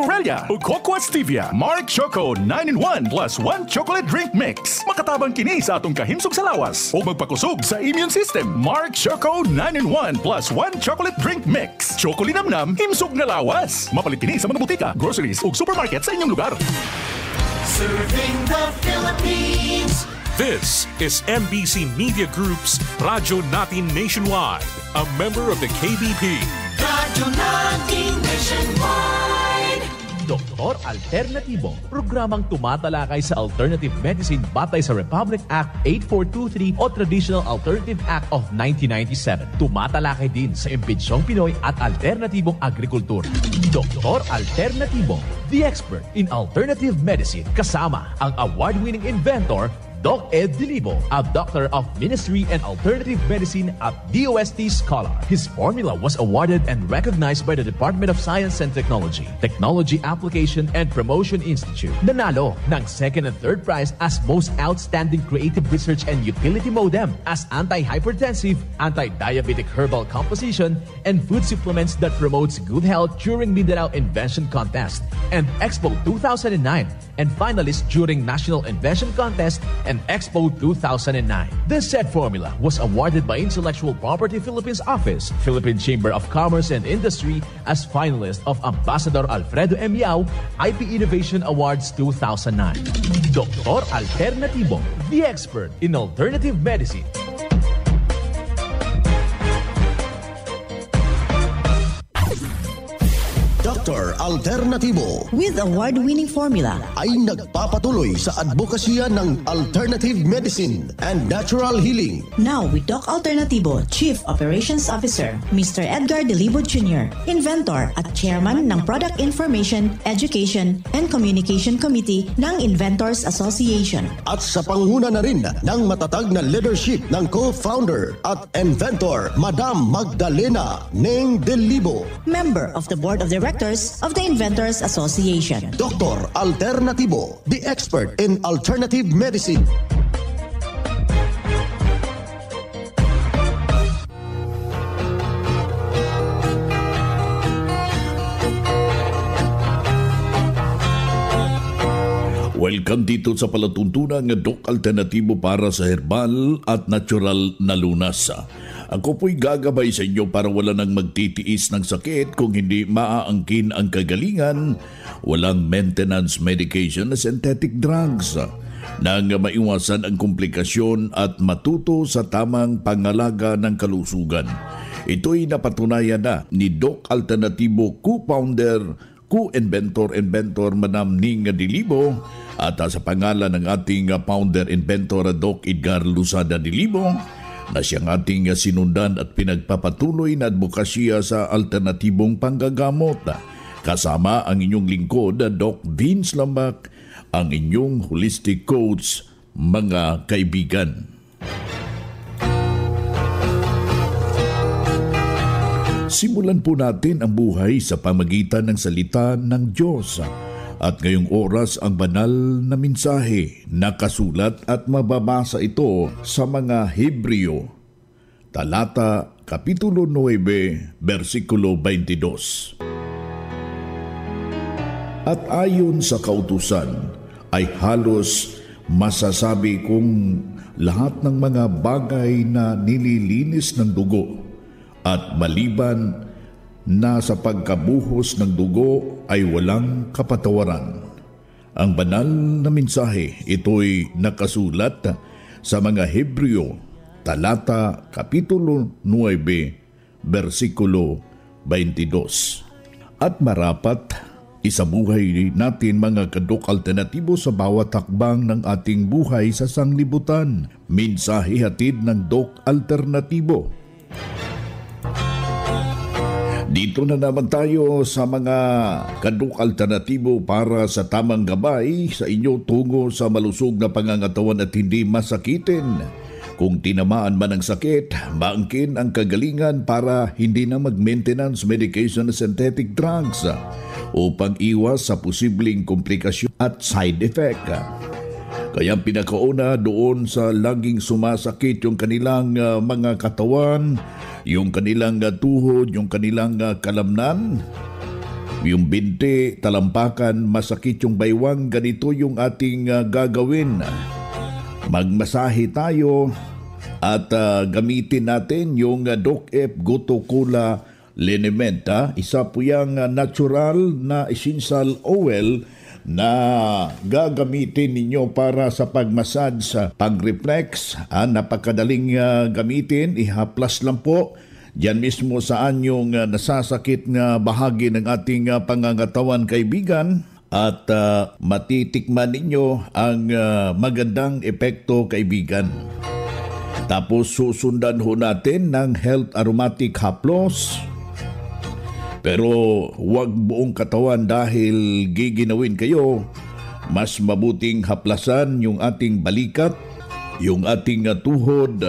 Aurelia ug Cocoa Stevia. Mark Choco 9-in-1 plus 1 chocolate drink mix. Makatabang kini sa atong kahimsog sa lawas o magpakusog sa immune system. Mark Choco 9-in-1 plus 1 chocolate drink mix. Choco linamnam, himsog na lawas. Mapalit kini sa mga butika, groceries ug supermarket sa inyong lugar. Serving the Philippines. This is MBC Media Group's Radyo Natin Nationwide, a member of the KBP. Radyo Natin Nationwide. Doktor Alternatibo, programang tumatalakay sa alternative medicine batay sa Republic Act 8423 o Traditional Alternative Act of 1997. Tumatalakay din sa impinsyong Pinoy at alternatibong agrikultura. Doktor Alternatibo, the expert in alternative medicine, kasama ang award-winning inventor Doc Ed Dilibo, a doctor of ministry and alternative medicine at DOST Scholar. His formula was awarded and recognized by the Department of Science and Technology, Technology Application and Promotion Institute. Nanalo ng second and third prize as Most Outstanding Creative Research and Utility Modem as Anti-Hypertensive, Anti-Diabetic Herbal Composition, and Food Supplements that promotes good health during Mindanao Invention Contest and Expo 2009, and finalist during National Invention Contest and Expo 2009. This said formula was awarded by Intellectual Property Philippines Office, Philippine Chamber of Commerce and Industry as finalist of Ambassador Alfredo M. Yao IP Innovation Awards 2009. Doktor Alternatibo, the expert in alternative medicine. Dr. Alternatibo with award-winning formula ay nagpapatuloy sa advokasya ng alternative medicine and natural healing. Now with Doc Alternatibo, Chief Operations Officer, Mr. Edgar Dilibo Jr., Inventor at Chairman ng Product Information, Education and Communication Committee ng Inventors Association. At sa panguna na rin ng matatag na leadership ng co-founder at inventor, Madam Magdalena Neng Dilibo, Member of the Board of Directors of the Inventors Association. Dr. Alternatibo, the expert in alternative medicine. Welcome dito sa palatuntunan ng Doc Alternatibo para sa herbal at natural na lunas. Ako po'y gagabay sa inyo para wala nang magtitiis ng sakit kung hindi maaangkin ang kagalingan, walang maintenance medication na synthetic drugs, nang maiwasan ang komplikasyon at matuto sa tamang pangalaga ng kalusugan. Ito'y napatunayan na ni Doc Alternatibo co-founder, co-inventor Madam Ning Dilibo at sa pangalan ng ating founder-inventor Doc Edgar Lusada Dilibo na siyang ating sinundan at pinagpapatuloy na advokasya sa alternatibong panggagamot. Kasama ang inyong lingkod, Doc Vince Lambak, ang inyong holistic coach, mga kaibigan. Simulan po natin ang buhay sa pamagitan ng salita ng Diyos. At ngayong oras ang banal na mensahe, nakasulat at mababasa ito sa mga Hebreo, talata kapitulo 9, versikulo 22. At ayon sa kautusan ay halos masasabi kong lahat ng mga bagay na nililinis ng dugo at maliban na sa pagkabuhos ng dugo ay walang kapatawaran. Ang banal na mensahe, ito'y nakasulat sa mga Hebreo, talata kapitulo 9, versikulo 22. At marapat, isabuhay natin mga kadok alternatibo sa bawat hakbang ng ating buhay sa sanglibutan. Mensahe hatid ng Doc Alternatibo. Dito na naman tayo sa mga kadok alternatibo para sa tamang gabay sa inyo tungo sa malusog na pangangatawan at hindi masakitin. Kung tinamaan man ng sakit, maangkin ang kagalingan para hindi na mag-maintenance medication na synthetic drugs upang iwas sa posibleng komplikasyon at side effect. Kaya pinakauna doon sa laging sumasakit yung kanilang mga katawan, yung kanilang tuhod, yung kanilang kalamnan. yung binti, talampakan, masakit yung baywang, ganito yung ating gagawin. Magmasahe tayo at gamitin natin yung DocF Goto Cola Liniment. Isa po yung natural na essential oil na gagamitin ninyo para sa pagmassage, pag-reflex. Napakadaling gamitin, ihaplas lang po diyan mismo saan yung nasasakit na bahagi ng ating pangangatawan, kaibigan, at matitikman ninyo ang magandang epekto, kaibigan. Tapos susundan ho natin ng Health Aromatic Haplos. Pero huwag buong katawan dahil giginawin kayo. Mas mabuting haplasan yung ating balikat, yung ating tuhod,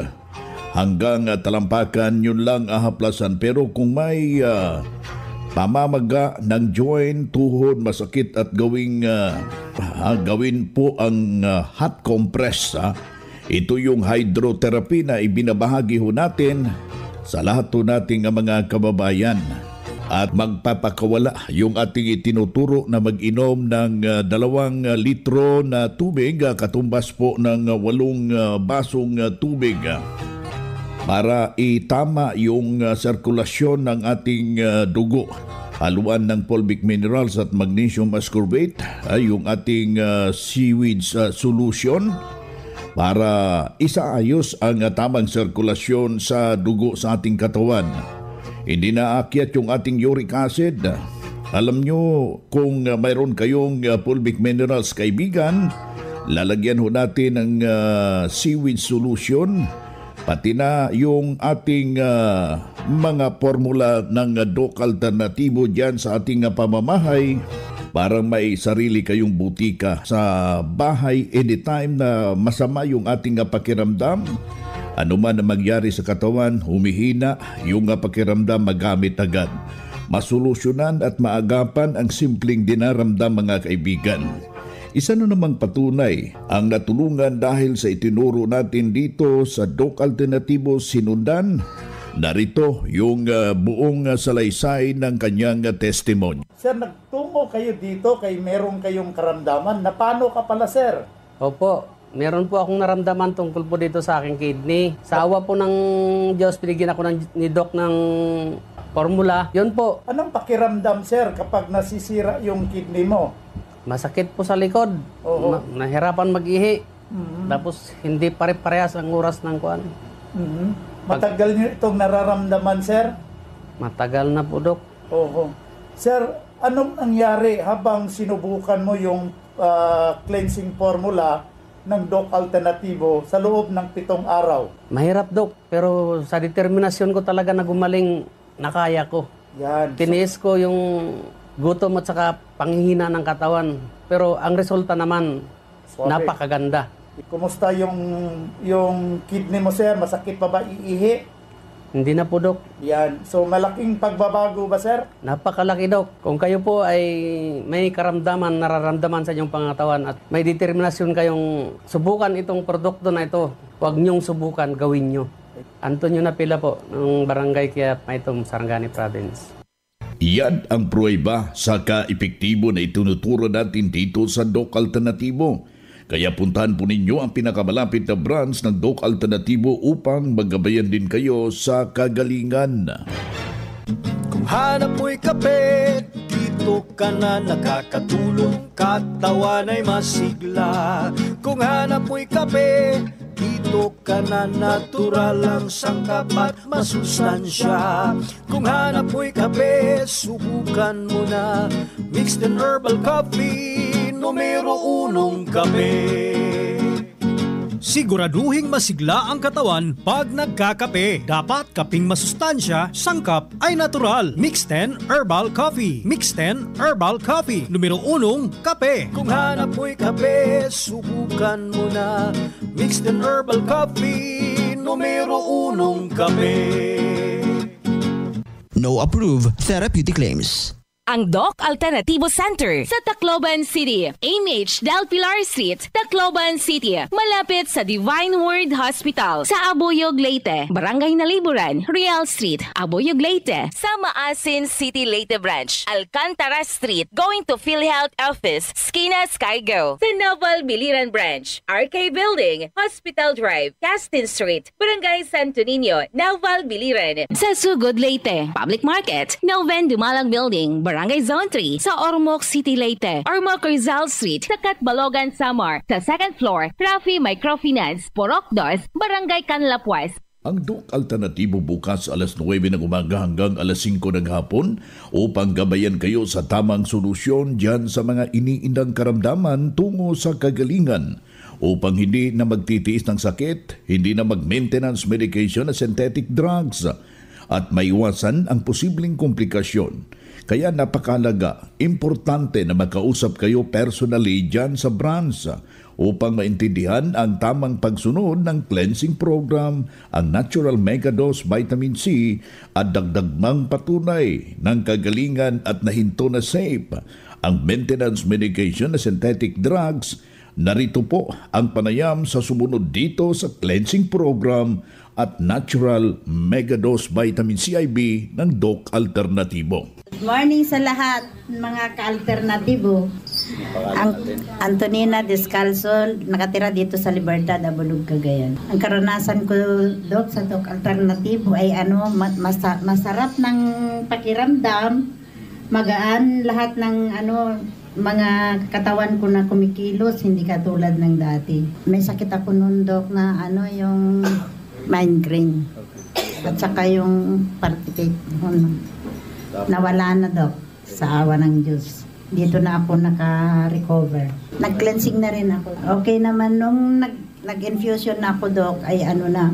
hanggang talampakan, yun lang haplasan. Pero kung may pamamaga ng joint, tuhod, masakit at gawin po ang hot compress. Ito yung hydrotherapy na ibinabahagi ho natin sa lahat ho nating mga kababayan. At magpapakawala yung ating itinuturo na mag-inom ng 2 litro na tubig, katumbas po ng 8 basong tubig, para itama yung sirkulasyon ng ating dugo. Haluan ng fulvic minerals at magnesium ascorbate, yung ating seaweed solution, para isaayos ang tamang sirkulasyon sa dugo sa ating katawan. Hindi na aakyat yung ating uric acid. Alam nyo, kung mayroon kayong fulvic minerals, kaibigan, lalagyan ho natin ng seaweed solution, pati na yung ating mga formula ng Doc Alternatibo dyan sa ating pamamahay, para may sarili kayong butika sa bahay anytime na masama yung ating pakiramdam. Ano man na magyari sa katawan, humihina yung pakiramdam, magamit agad. Masolusyonan at maagapan ang simpleng dinaramdam, mga kaibigan. Isa na namang patunay ang natulungan dahil sa itinuro natin dito sa Doc Alternatibo sinundan. Narito yung buong salaysay ng kanyang testimony. Sir, nagtungo kayo dito kay meron kayong karamdaman. Na paano ka pala, sir? Opo, meron po akong naramdaman tungkol po dito sa aking kidney. Sa awa po ng Diyos, binigyan ako ni Doc ng formula. Yun po. Anong pakiramdam, sir, kapag nasisira yung kidney mo? Masakit po sa likod. Oo. Nahirapan mag-ihi. Tapos hindi pare-parehas ang oras ng kuan. Matagal niyo itong nararamdaman, sir? Matagal na po, Doc. Oo. Sir, anong nangyari habang sinubukan mo yung cleansing formula ng Doc Alternatibo sa loob ng 7 araw? Mahirap, Doc. Pero sa determinasyon ko talaga na gumaling, nakaya ko. Yan. Tiniis ko yung gutom at saka panghihina ng katawan. Pero ang resulta naman, napakaganda. Kumusta yung kidney mo, sir? Masakit pa ba iihi? Hindi na po, Doc. Yan. So, malaking pagbabago ba, sir? Napakalaki, Doc. Kung kayo po ay may karamdaman, nararamdaman sa inyong pangatawan at may determinasyon kayong subukan itong produkto na ito, huwag niyong subukan, gawin niyo. Antonio Napila po, ng Barangay Kiat, Maitom, Sarangani Province. Yan ang pruweba sa ka-epektibo na itinuturo natin dito sa Doc Alternatibo. Kaya puntahan po ninyo ang pinakamalapit na branch ng Doc Alternatibo upang magabayan din kayo sa kagalingan. Kung hanap mo'y kape, dito ka na nakakatulong, katawan ay masigla. Kung hanap mo'y kape, dito ka na natural ang sangkap at masustansya. Kung hanap mo'y kape, subukan mo na mixed and herbal coffee, numero 1 kape. Siguraduhing masigla ang katawan pag nagkakape. Dapat kaping masustansya, sangkap ay natural. Mixed 10 Herbal Coffee. Mixed 10 Herbal Coffee. Numero 1, kape. Kung hanap mo'y kape, subukan mo na Mixed 10 Herbal Coffee, numero 1 kape. No approved therapeutic claims. ang Doc Alternativo Center sa Tacloban City, AMH Del Pilar Street, Tacloban City, malapit sa Divine Word Hospital sa Abuyog, Leyte, Barangay Naliburan, Real Street, Abuyog, Leyte, sa Maasin City, Leyte Branch, Alcantara Street, going to PhilHealth Office, Skina Skygo, sa Naval Biliran Branch, RK Building, Hospital Drive, Castin Street, Barangay Santo Niño, Naval Biliran, sa Sugod, Leyte, Public Market, Noven Dumalang Building, Barangay Zone 3, sa Ormoc City, Leyte, Ormoc Rizal Street, sa Catbalogan, Samar, sa 2nd floor, Rafi Microfinance, Porok 2, Barangay Canlapuas. Ang Doc Alternatibo bukas alas 9 ng umaga hanggang alas 5 ng hapon upang gabayan kayo sa tamang solusyon dyan sa mga iniindang karamdaman tungo sa kagalingan upang hindi na magtitiis ng sakit, hindi na mag-maintenance medication na synthetic drugs at maiwasan ang posibleng komplikasyon. Kaya napakalaga, importante na makausap kayo personally dyan sa branch upang maintindihan ang tamang pagsunod ng cleansing program, ang natural megadose vitamin C at dagdagmang patunay ng kagalingan at nahinto na safe ang maintenance medication na synthetic drugs. Narito po ang panayam sa sumunod dito sa cleansing program at natural megadose vitamin CIB ng Doc Alternativo. Good morning sa lahat mga ka-alternatibo. Ang Antonina Descalzo, nakatira dito sa Libertad, Abulog, Cagayan. Ang karanasan ko, Doc, sa Doc Alternativo ay masarap ng pakiramdam, magaan lahat ng mga katawan ko na kumikilos, hindi katulad ng dati. May sakit ako noon, Doc, na yung migraine. At saka yung participate. Nawala na, Doc, sa awa ng Diyos. Dito na ako naka-recover. Nag-cleansing na rin ako. Okay naman, nung nag-infusion na ako, Doc, ay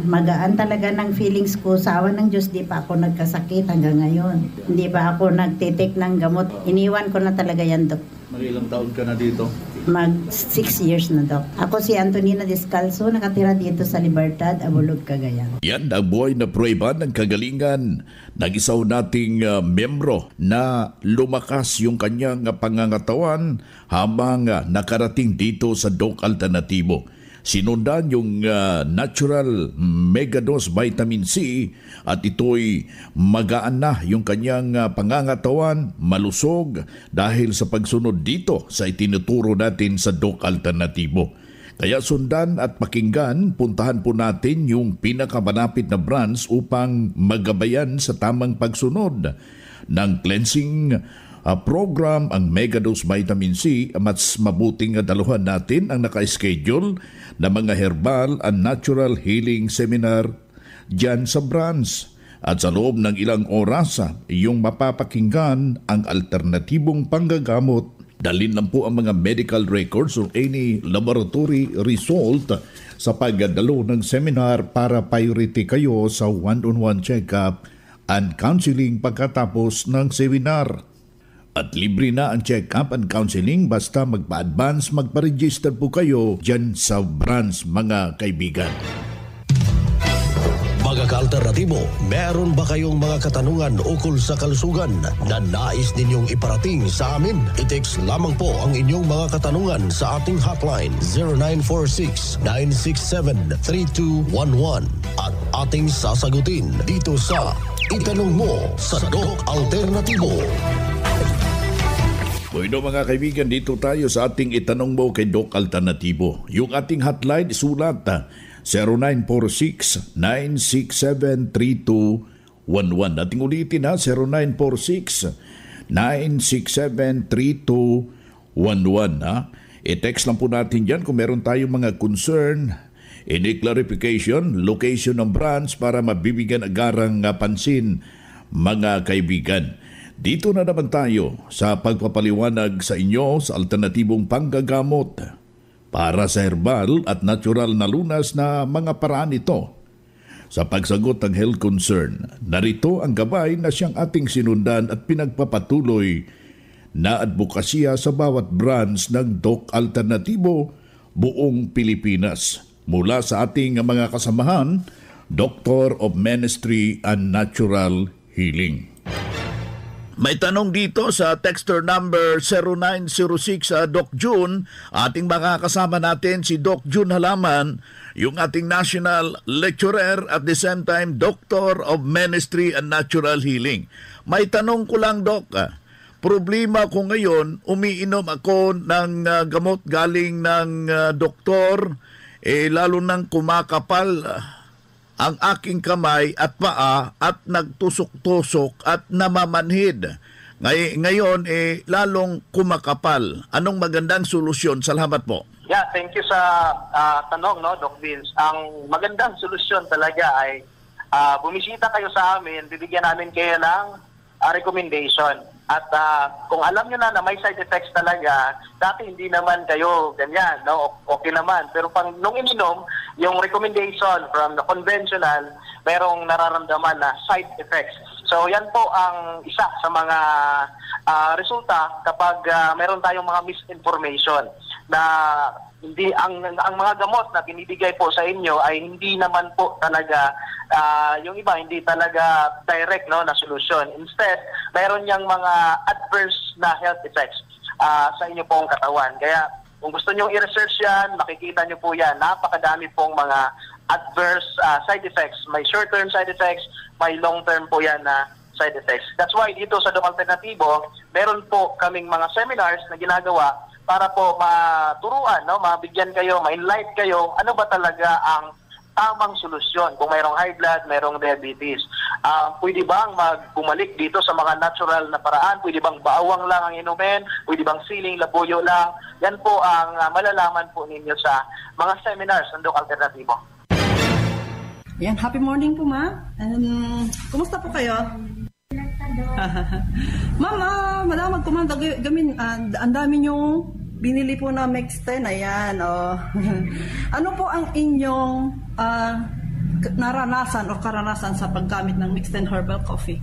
magaan talaga ng feelings ko. Sa awa ng Diyos, di pa ako nagkasakit hanggang ngayon. Hindi pa ako nagtitik ng gamot. Iniwan ko na talaga yan, Doc. Mag-ilang taon ka na dito? Mag 6 years na, Doc. Ako si Antonina Descalzo, nakatira dito sa Libertad, Abulog, Cagayan. Yan ang buhay na prueba ng kagalingan ng isaw nating membro na lumakas yung kanyang pangangatawan habang nakarating dito sa Doc Alternativo. Sinundan yung natural megadose vitamin C at ito'y magaan na yung kanyang pangangatawan, malusog dahil sa pagsunod dito sa itinuturo natin sa Doc Alternativo. Kaya sundan at pakinggan, puntahan po natin yung pinakamalapit na branch upang magabayan sa tamang pagsunod ng cleansing program, ang Megadose Vitamin C. Mas mabuting daluhan natin ang naka-schedule na mga herbal and natural healing seminar dyan sa branch. At sa loob ng ilang oras, yung mapapakinggan ang alternatibong panggagamot. Dalhin lang po ang mga medical records or any laboratory result sa pagdalo ng seminar para priority kayo sa one-on-one check-up and counseling pagkatapos ng seminar. At libre na ang check-up and counseling basta magpa-advance, magpa-register po kayo dyan sa branch, mga kaibigan. Mga ka-alternatibo, meron ba kayong mga katanungan ukol sa kalusugan na nais ninyong iparating sa amin? I-text lamang po ang inyong mga katanungan sa ating hotline 0946-967-3211 at ating sasagutin dito sa Itanong Mo sa Doc Alternativo. Bueno mga kaibigan, dito tayo sa ating Itanong Mo kay Doc Alternativo. Yung ating hotline, sulat 0946-967-3211. Ating ulitin na, 0946-967-3211. I-text lang po natin dyan kung meron tayong mga concern, any clarification, location ng branch para mabibigyan agarang pansin, mga kaibigan. Dito na naman tayo sa pagpapaliwanag sa inyo sa alternatibong panggagamot para sa herbal at natural na lunas na mga paraan ito. Sa pagsagot ng health concern, narito ang gabay na siyang ating sinundan at pinagpapatuloy na advokasya sa bawat branch ng Doc Alternativo buong Pilipinas. Mula sa ating mga kasamahan, Doctor of Ministry and Natural Healing. May tanong dito sa texter number 0906 Doc June. Ating makakasama natin si Doc June Halaman, yung ating national lecturer at the same time Doctor of Ministry and Natural Healing. May tanong ko lang, Doc. Problema ko ngayon, umiinom ako ng gamot galing ng doktor, lalo nang kumakapal ang aking kamay at paa at nagtusok-tusok at namamanhid. Ngayon, lalong kumakapal. Anong magandang solusyon? Salamat po. Yeah, thank you sa tanong, no, Doc Vince. Ang magandang solusyon talaga ay bumisita kayo sa amin, bibigyan namin kayo ng recommendation. At kung alam nyo na may side effects talaga, dati hindi naman kayo ganyan, no? Okay naman. Pero nung ininom, yung recommendation from the conventional, merong nararamdaman na side effects. So yan po ang isa sa mga resulta kapag meron tayong mga misinformation na hindi ang mga gamot na binibigay po sa inyo ay hindi naman po talaga yung iba hindi talaga direct, no, na solusyon. Instead, meron yang mga adverse na health effects sa inyo pong katawan. Kaya kung gusto niyo i-research yan, makikita niyo po yan. Napakadami pong mga adverse side effects. May short-term side effects, may long-term po yan na side effects. That's why dito sa Doc Alternativo, meron po kaming mga seminars na ginagawa para po maturuan, no, mabigyan kayo, ma-enlight kayo, ano ba talaga ang tamang solusyon kung mayroong high blood, mayroong diabetes. Pwede bang bumalik dito sa mga natural na paraan? Pwede bang bawang lang ang inumin? Pwede bang siling, labuyo lang? Yan po ang malalaman po ninyo sa mga seminars ng Doc Alternativo. Yan, happy morning po, ma. Kumusta po kayo? Mama, madamag po, ma. Ang dami niyong binili po na Mix10. Ayan, oh. Ano po ang inyong naranasan o karanasan sa paggamit ng Mix10 Herbal Coffee?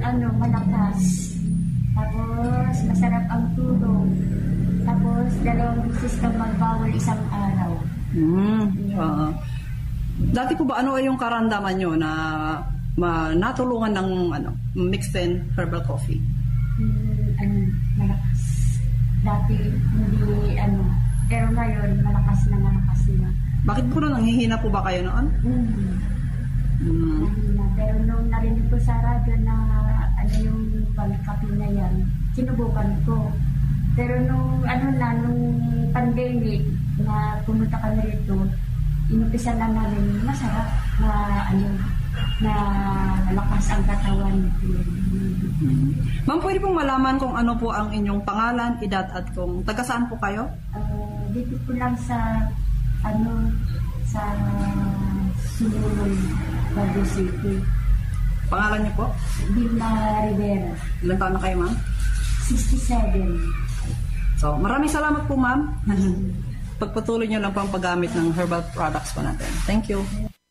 Malakas. Tapos, masarap ang tulog. Tapos, 2 beses kang magbawal isang araw. Dati po ba, ano ay yung karamdaman nyo na natulungan ng Mix10 Herbal Coffee? Malakas. Dati, hindi, pero ngayon, malakas na. Bakit po nanghihina po ba kayo noon? Nahina. Pero nung narinig ko sa radyo na yung pagkapi na yan, sinubukan ko. Pero nung pandemic na pumunta kami rito, inumpisa na namin masarap na malakas ang katawan. Ma'am, pwede pong malaman kung ano po ang inyong pangalan, edad at kung taga saan po kayo? Dito po lang sa Sinulong, Baguio City. Pangalan niyo po? Vilma Rivera. Ilan taon na kayo, ma'am? 67. So, maraming salamat po, ma'am. Pagpatuloy niyo lang po ang paggamit ng herbal products po natin. Thank you.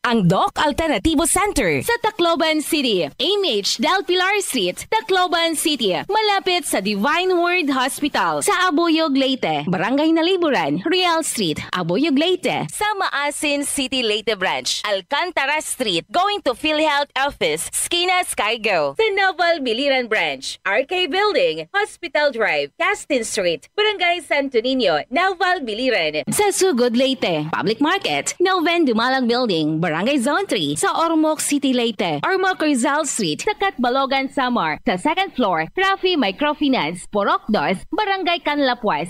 Ang Doc Alternativo Center sa Tacloban City, AMH Del Pilar Street, Tacloban City, malapit sa Divine Word Hospital sa Abuyog, Leyte, Barangay Naliburan, Real Street, Abuyog, Leyte, sa Maasin City, Leyte Branch, Alcantara Street, going to PhilHealth Office, Skina Skygo, sa Naval Biliran Branch, RK Building, Hospital Drive, Castin Street, Barangay Santo Niño, Naval Biliran, sa Sugod, Leyte, Public Market, Noven Dumalang Building, Barangay Zone 3 sa Ormoc City, Leyte. Ormoc Rizal Street sa Catbalogan, Samar. Sa 2nd floor, Rafi Microfinance, Porok 2, Barangay Canlapuas.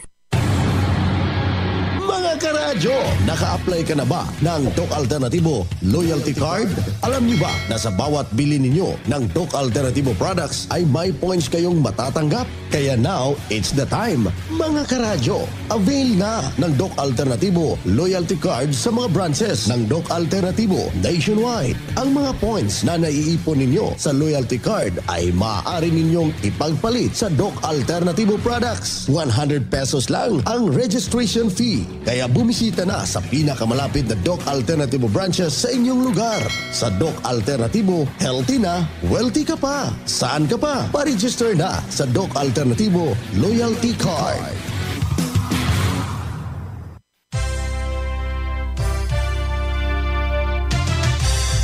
Mga karadyo, naka-apply ka na ba ng Doc Alternativo Loyalty Card? Alam niyo ba na sa bawat bili ninyo ng Doc Alternativo products ay may points kayong matatanggap? Kaya now, it's the time. Mga karadyo, avail na ng Doc Alternativo Loyalty Card sa mga branches ng Doc Alternativo nationwide. Ang mga points na naiipon ninyo sa Loyalty Card ay maaari ninyong ipagpalit sa Doc Alternativo products. 100 pesos lang ang registration fee. Kaya bumisita na sa pinakamalapit na Doc Alternativo branches sa inyong lugar. Sa Doc Alternativo, healthy na, wealthy ka pa. Saan ka pa? Pa-register na sa Doc Alternativo Loyalty Card.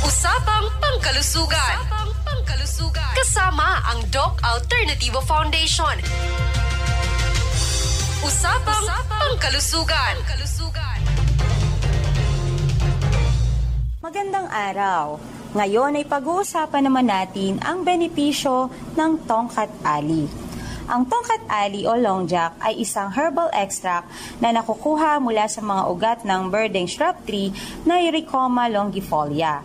Usapang Pangkalusugan. kasama ang Doc Alternativo Foundation. Usapang Pangkalusugan. Magandang araw. Ngayon ay pag-uusapan naman natin ang benepisyo ng Tongkat Ali. Ang Tongkat Ali o Longjack ay isang herbal extract na nakukuha mula sa mga ugat ng birding shrub tree na Eurycoma longifolia.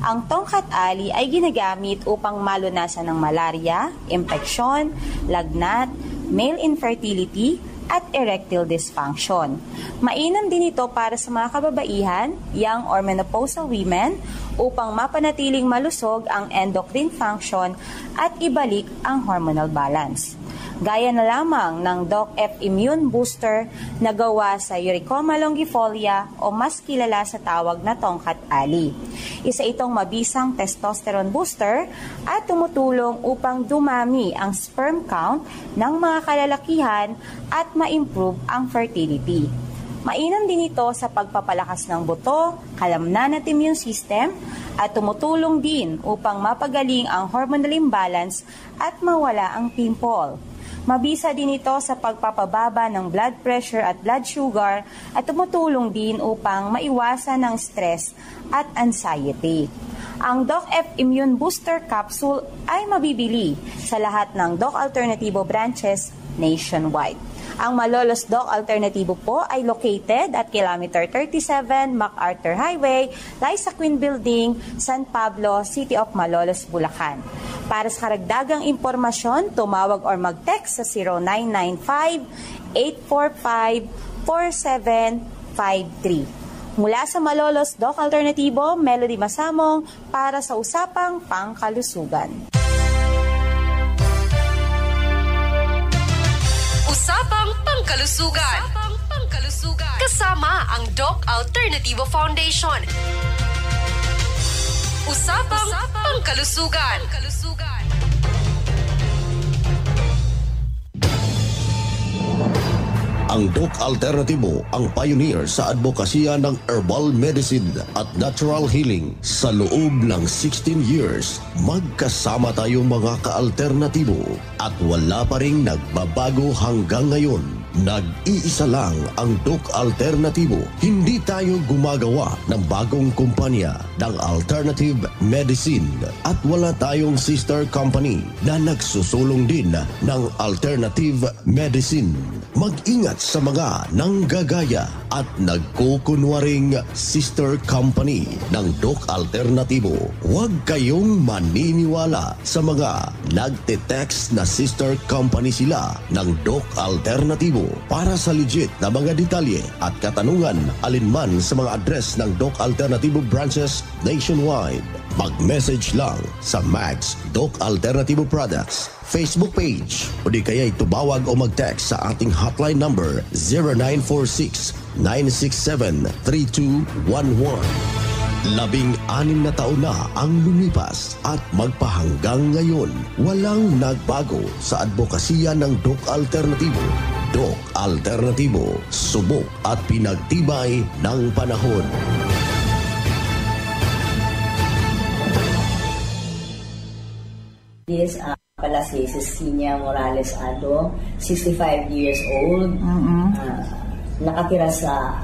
Ang Tongkat Ali ay ginagamit upang malunasan ng malaria, impeksyon, lagnat, male infertility, at erectile dysfunction. Mainam din ito para sa mga kababaihan, young or menopausal women upang mapanatiling malusog ang endocrine function at ibalik ang hormonal balance. Gaya na lamang ng Doc F Immune Booster na gawa sa Eurycoma longifolia o mas kilala sa tawag na Tongkat Ali. Isa itong mabisang testosterone booster at tumutulong upang dumami ang sperm count ng mga kalalakihan at ma-improve ang fertility. Mainam din ito sa pagpapalakas ng buto, kalamnan at immune system at tumutulong din upang mapagaling ang hormonal imbalance at mawala ang pimple. Mabisa din ito sa pagpapababa ng blood pressure at blood sugar at tumutulong din upang maiwasan ng stress at anxiety. Ang Doc F Immune Booster Capsule ay mabibili sa lahat ng Doc Alternativo branches nationwide. Ang Malolos Doc Alternativo po ay located at kilometer 37 MacArthur Highway, Liza Queen Building, San Pablo, City of Malolos, Bulacan. Para sa karagdagang impormasyon, tumawag or mag-text sa 0995-845-4753. Mula sa Malolos Doc Alternativo, Melody Masamong para sa Usapang Pangkalusugan. Usapang Pangkalusugan. Kasama ang Doc Alternativo Foundation. Usapang Pangkalusugan. Ang Doc Alternativo ang pioneer sa advokasya ng herbal medicine at natural healing. Sa loob ng 16 years, magkasama tayong mga ka-alternatibo at wala pa ring nagbabago hanggang ngayon. Nag-iisa lang ang Doc Alternativo. Hindi tayo gumagawa ng bagong kumpanya ng alternative medicine at wala tayong sister company na nagsusulong din ng alternative medicine. Mag-ingat sa mga nanggagaya at nagkukunwaring sister company ng Doc Alternativo. Huwag kayong maniniwala sa mga nagte-text na sister company sila ng Doc Alternativo. Para sa legit na mga detalye at katanungan alinman sa mga address ng Doc Alternativo branches nationwide, mag-message lang sa Max Doc Alternativo Products Facebook page o di kaya tumawag o mag-text sa ating hotline number 0946-967-3211. 16 na taon na ang lumipas at magpahanggang ngayon, walang nagbago sa advokasya ng Doc Alternativo. Doc Alternativo, subok at pinagtibay ng panahon. Yes, pala si Cecilia Morales Ado, 65 years old, nakatira sa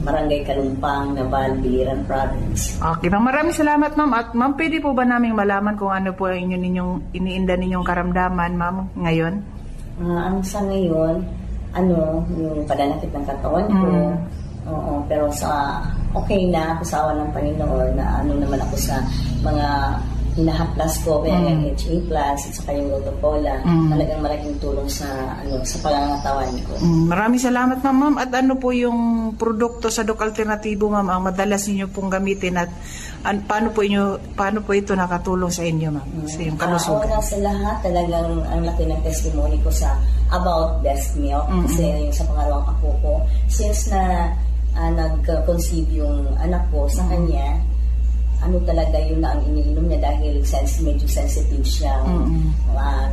Barangay Kalumpang, Naval, Biliran Province. Okay, maraming salamat ma'am. At ma'am, pwede po ba naming malaman kung ano po ang iniinda ninyong karamdaman ma'am ngayon? Ang sa ngayon, yung pananakit ng katawan ko, oo, pero okay na ako sa awa ng Panginoon na naman ako sa mga hinahaplas ko, kaya yung HA Plus at saka yung Lotopola, talagang malaking tulong sa pangangatawan ko. Maraming salamat ma'am. At ano po yung produkto sa Doc Alternativo ma'am ang madalas niyo pong gamitin at paano po ito nakatulong sa inyo ma'am? Sa iyong kalusugan. Una sa lahat, talagang ang laki ng testimony ko sa About Best Milk, kasi yung sa pangalawang apo ko, since na nag-conceive yung anak ko sa kanya, ano talaga yun na ang iniinom niya dahil medyo sensitive siya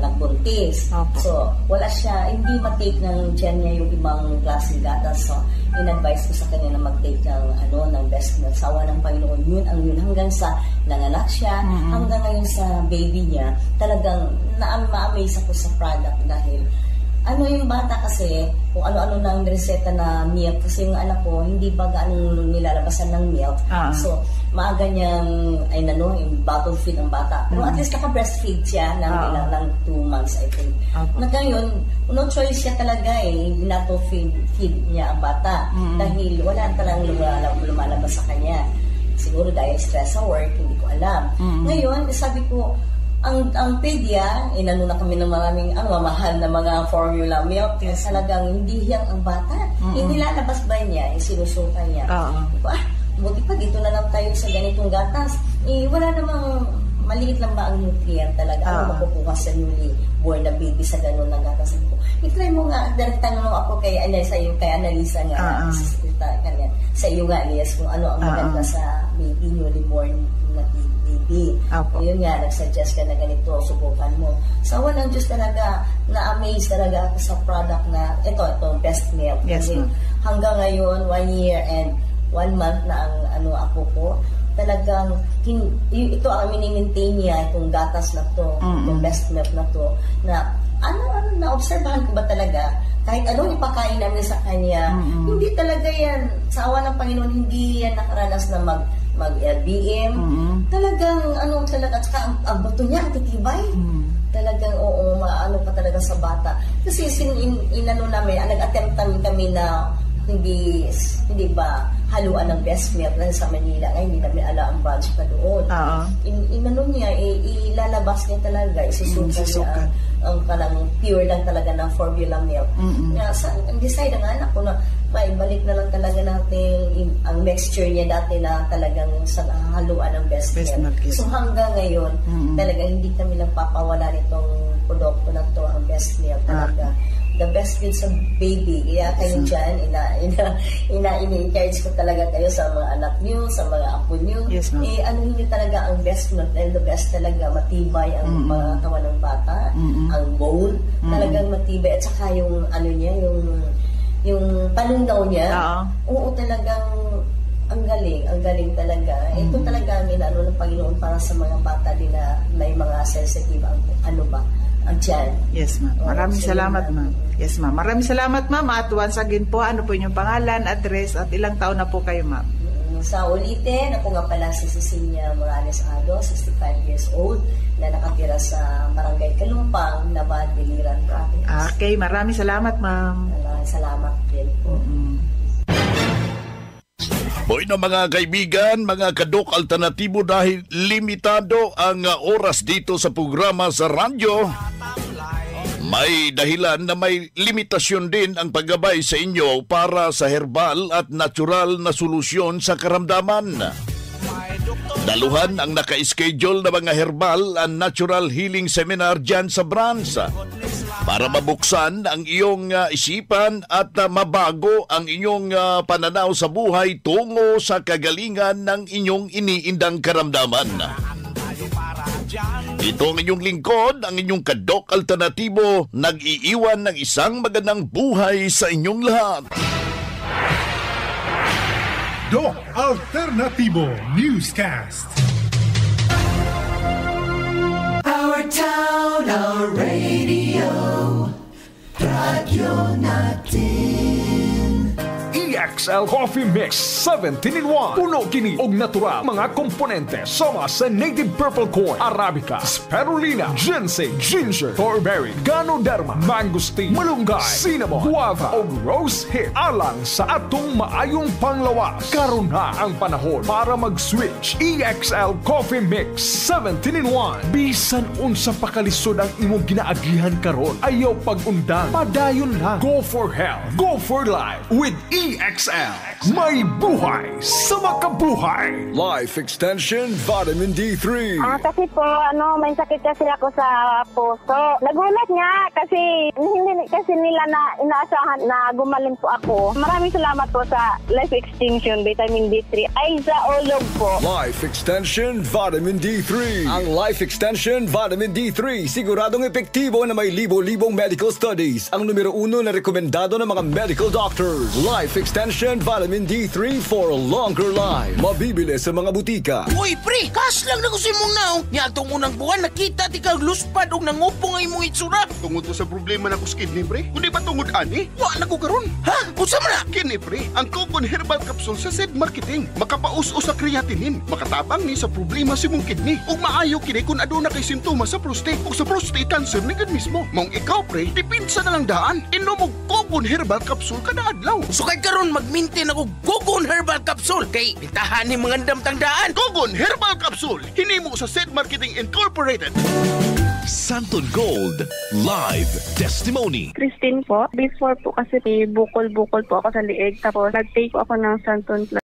nagbuntis. So, wala siya, hindi matake ng tiyan niya yung ibang klaseng gatas. So, in-advise ko sa kanya na mag-take ng best milk. Sawa ng Panginoon, yun ang yun. Hanggang sa nanganak siya, hanggang ngayon sa baby niya, talagang ma-amaze ako sa product dahil yung bata kasi, kung ano-ano nang reseta na milk, kasi yung anak ko, hindi ba gaano nilalabasan ng milk. So, maaga niyang, yung bottle feed ng bata. Pero at least naka-breastfeed siya ng 2 months, I think. Na ngayon, no choice siya talaga binato-feed niya ang bata. Dahil wala talagang lumalabas sa kanya. Siguro dahil stress sa work, hindi ko alam. Ngayon, sabi ko, ang pedia, inano na kami ng maraming mamahal na mga formula milk, talagang hindi hiyang ang bata. Inilalabas ba niya, sinusukan niya. Buti pa dito na lang tayo sa ganitong gatas. Wala namang maliit lang ba ang nutrient talaga. Makukuha sa newly born na baby sa ganun na gatas. I-try mo nga, tanong ako kay Annalisa nga, sa iyo nga, Elias, kung ano ang maganda sa baby, newly born na baby. Yun nga, nag-suggest ka na ganito, subukan mo. Sa walang Diyos talaga, na-amaze talaga ako sa product na, ito, best milk. Kasi hanggang ngayon, 1 year and 1 month na ang ako ko, talagang, ito ang mini-maintain niya, itong gatas na to, itong best milk na to, na, na-obserbahan ko ba talaga, kahit anong ipakain namin sa kanya, hindi talaga yan, sa awa ng Panginoon, hindi yan nakaranas na mag-LBM. Talagang, talaga, at saka ang bato niya, ang titibay. Talagang, maano pa talaga sa bata. Kasi, namin, nag-attempt kami na hindi ba haluan ng best milk na sa Manila. Ngayon, hindi namin ala ang branch pa doon. Niya, ilalabas niya talaga, isusukan niya ang parang pure lang talaga ng formula milk. Decide ang anak ko na maibalik na lang talaga natin ang mixture niya dati na talagang sa haluan ng best milk. So hanggang ngayon, talagang hindi kami nagpapawala nitong produkto na to, ang best milk talaga. The best milk sa baby. Kaya kayo dyan, ina-encourage ko talaga kayo sa mga anak niyo, sa mga apo niyo. Niyo talaga ang best milk. And the best talaga, matibay ang mga katawan ng bata, ang bone, talagang matibay. At saka yung, yung panundaw niya, talagang ang galing talaga. Ito talaga ang inaano ng Panginoon para sa mga bata din na may mga sensitive ang tiyan. Yes, ma'am. Maraming salamat, ma'am. Yes, ma'am. Maraming salamat, ma'am. At once again po, ano po inyong pangalan, address, at ilang taon na po kayo, ma'am? Sa ulitin, ako nga pala si Cecilia Morales Ado, 65 years old, na nakatira sa Barangay Kalumpang, Nabad, Biliran Province. Okay, maraming salamat, ma'am. Maraming salamat din po. Hoy na mga kaibigan, mga kadok alternatibo, dahil limitado ang oras dito sa programa sa radyo, may dahilan na may limitasyon din ang paggabay sa inyo para sa herbal at natural na solusyon sa karamdaman. Daluhan ang naka-schedule na mga herbal and natural healing seminar dyan sa branch para mabuksan ang iyong isipan at mabago ang inyong pananaw sa buhay tungo sa kagalingan ng inyong iniindang karamdaman. Ito ang inyong lingkod, ang inyong kadok alternatibo, nag-iiwan ng isang magandang buhay sa inyong lahat. Doc Alternativo Newscast. Our town, our radio, Radyo Natin. EXL Coffee Mix 17-in-1. Puno kini og natural mga komponente sama sa native purple corn, arabica, spirulina, ginseng, ginger, thornberry, ganoderma, mangosteen, malunggay, cinnamon, guava og rose hip alang sa atong maayong panglawas. Karon na ang panahon para mag-switch. EXL Coffee Mix 17-in-1. Bisan unsa pa kalisod ang imong ginaagihan karon, ayaw pag-undang, padayon lang. Go for health, go for life with EXL XL. May buhay sa makabuhay. Life Extension Vitamin D3. Kasi po, may sakit kasi ako sa puso. Nagulat nga kasi hindi kasi nila na inaasahan na gumaling po ako. Maraming salamat po sa Life Extension Vitamin D3. Ay, sa Olog po. Life Extension Vitamin D3. Ang Life Extension Vitamin D3 siguradong epektibo na may libo-libong medical studies. Ang numero 1 na rekomendado ng mga medical doctors. Life Extension Vitamin D3 for a longer life. Mabibili sa mga butika. Uy, pre! Kas lang na ko si mong naong. Niya itong unang buwan, nakita di kang luspad o nangupo nga imong itsura. Tungod to sa problema na ko sa kidney, pre. Kundi ba tungod ani? Wa na ko karon. Ha? Unsa man na? Kini, pre. Ang Cogon Herbal Capsule sa Zed Marketing. Makapaus-o sa creatinine. Makatabang ni sa problema si mong kidney. Ug maayo kini kung aduna kay simptomas sa prostate o sa prostate cancer ni mismo. Mong ikaw, pre, dipinsa na lang daan. Inom og Cogon Herbal Capsule kada adlaw. Sukad karon mag-maintain ako Cogon Herbal Capsule kay bitahan ni mga damtang daan. Cogon Herbal Capsule. Hinimo sa Zed Marketing Incorporated. Santon Gold Live Testimony. Christine po. Before po kasi bukol-bukol po ako sa liig. Tapos nag-take po ako ng Santon